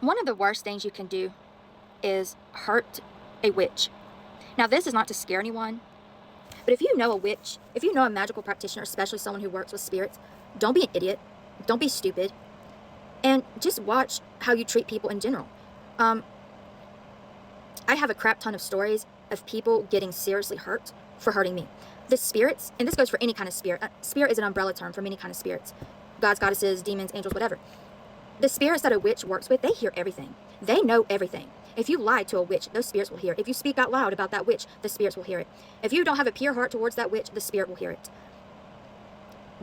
One of the worst things you can do is hurt a witch. Now, this is not to scare anyone, but if you know a witch, if you know a magical practitioner, especially someone who works with spirits, don't be an idiot, don't be stupid, and just watch how you treat people in general. Um, I have a crap ton of stories of people getting seriously hurt for hurting me. The spirits, and this goes for any kind of spirit. Spirit is an umbrella term for many kind of spirits. Gods, goddesses, demons, angels, whatever. The spirits that a witch works with, they hear everything. They know everything. If you lie to a witch, those spirits will hear it. If you speak out loud about that witch, the spirits will hear it. If you don't have a pure heart towards that witch, the spirit will hear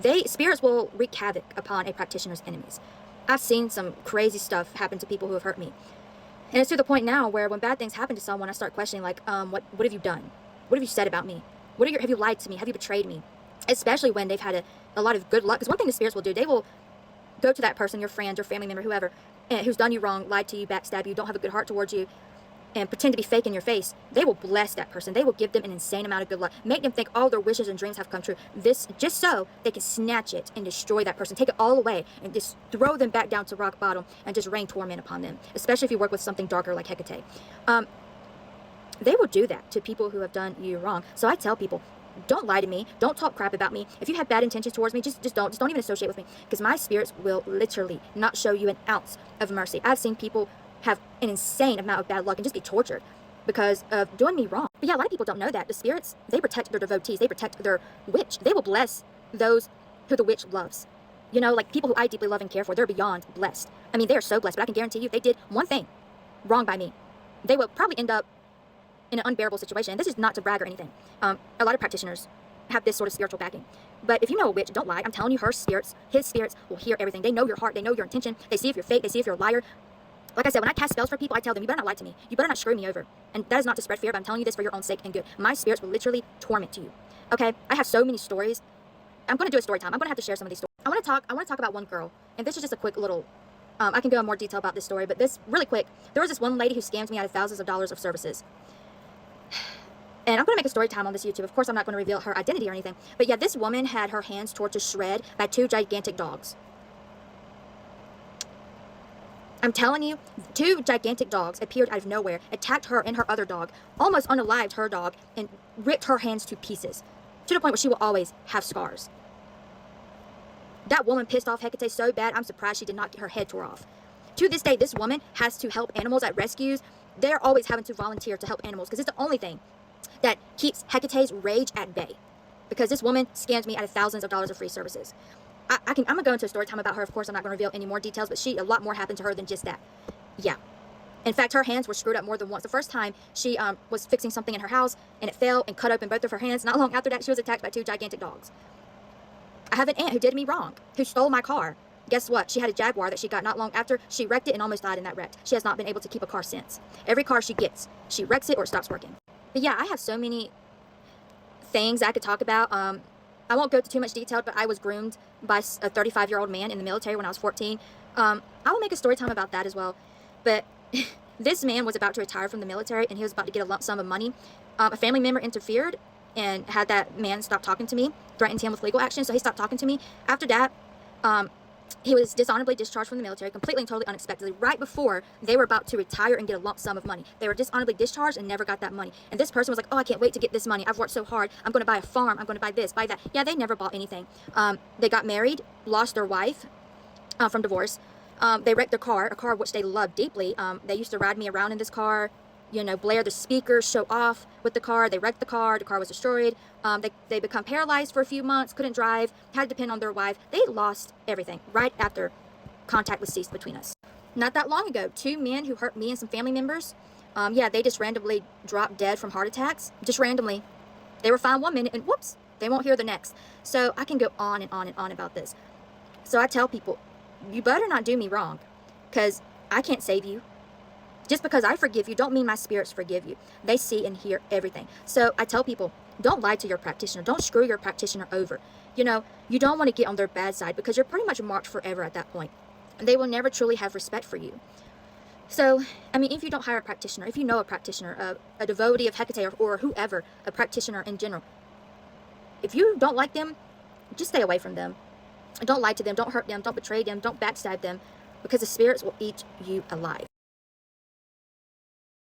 it. Spirits will wreak havoc upon a practitioner's enemies. I've seen some crazy stuff happen to people who have hurt me. And it's to the point now where when bad things happen to someone, I start questioning, like, what have you done? What have you said about me? Have you lied to me? Have you betrayed me? Especially when they've had a lot of good luck. Because one thing the spirits will do, they will go to that person, your friend, your family member, whoever, who's done you wrong, lied to you, backstabbed you, don't have a good heart towards you, and pretend to be fake in your face. They will bless that person. They will give them an insane amount of good luck. Make them think all their wishes and dreams have come true. This, just so they can snatch it and destroy that person. Take it all away and just throw them back down to rock bottom and just rain torment upon them. Especially if you work with something darker like Hecate. They will do that to people who have done you wrong. So I tell people, don't lie to me. Don't talk crap about me. If you have bad intentions towards me, just don't even associate with me, because my spirits will literally not show you an ounce of mercy. I've seen people have an insane amount of bad luck and just be tortured because of doing me wrong. But yeah, a lot of people don't know that the spirits, they protect their devotees. They protect their witch. They will bless those who the witch loves. You know, like people who I deeply love and care for, they're beyond blessed. I mean, they are so blessed, but I can guarantee you, if they did one thing wrong by me, they will probably end up in an unbearable situation. And this is not to brag or anything. A lot of practitioners have this sort of spiritual backing. But if you know a witch, don't lie. I'm telling you, her spirits, his spirits will hear everything. They know your heart. They know your intention. They see if you're fake. They see if you're a liar. Like I said, when I cast spells for people, I tell them, you better not lie to me. You better not screw me over. And that is not to spread fear, but I'm telling you this for your own sake and good. My spirits will literally torment you. Okay? I have so many stories. I'm going to do a story time. I'm going to have to share some of these stories. I want to talk about one girl. And this is just a quick little, I can go in more detail about this story, but this, really quick, there was this one lady who scammed me out of thousands of dollars of services. And I'm going to make a story time on this YouTube. Of course, I'm not going to reveal her identity or anything. But yeah, this woman had her hands torn to shred by 2 gigantic dogs. I'm telling you, 2 gigantic dogs appeared out of nowhere, attacked her and her other dog, almost unalived her dog, and ripped her hands to pieces, to the point where she will always have scars. That woman pissed off Hecate so bad, I'm surprised she did not get her head tore off. To this day, this woman has to help animals at rescues. They're always having to volunteer to help animals because it's the only thing that keeps Hecate's rage at bay, because this woman scammed me out of thousands of dollars of free services. I'm going to go into a story time about her. Of course, I'm not going to reveal any more details, but a lot more happened to her than just that. Yeah. In fact, her hands were screwed up more than once. The first time, she was fixing something in her house, and it fell and cut open both of her hands. Not long after that, she was attacked by 2 gigantic dogs. I have an aunt who did me wrong, who stole my car. Guess what? She had a Jaguar that she got not long after. She wrecked it and almost died in that wreck. She has not been able to keep a car since. Every car she gets, she wrecks it or it stops working. But yeah, I have so many things I could talk about. I won't go into too much detail, but I was groomed by a 35-year-old man in the military when I was 14. I will make a story time about that as well. But this man was about to retire from the military, and he was about to get a lump sum of money. A family member interfered and had that man stop talking to me, threatened him with legal action, so he stopped talking to me. After that, he was dishonorably discharged from the military, completely and totally unexpectedly, right before they were about to retire and get a lump sum of money. They were dishonorably discharged and never got that money. And this person was like, oh, I can't wait to get this money. I've worked so hard. I'm going to buy a farm. I'm going to buy this, buy that. Yeah, they never bought anything. They got married, lost their wife from divorce. They wrecked their car, a car which they loved deeply. They used to ride me around in this car, you know, blare the speakers, show off with the car. They wrecked the car was destroyed. They become paralyzed for a few months, couldn't drive, had to depend on their wife. They lost everything right after contact was ceased between us. Not that long ago, 2 men who hurt me and some family members, yeah, they just randomly dropped dead from heart attacks, just randomly. They were fine one minute and whoops, they won't hear the next. So I can go on and on and on about this. So I tell people, you better not do me wrong, because I can't save you. Just because I forgive you don't mean my spirits forgive you. They see and hear everything. So I tell people, don't lie to your practitioner. Don't screw your practitioner over. You know, you don't want to get on their bad side, because you're pretty much marked forever at that point. They will never truly have respect for you. So, I mean, if you don't hire a practitioner, if you know a practitioner, a devotee of Hecate or whoever, a practitioner in general, if you don't like them, just stay away from them. Don't lie to them. Don't hurt them. Don't betray them. Don't backstab them. because the spirits will eat you alive.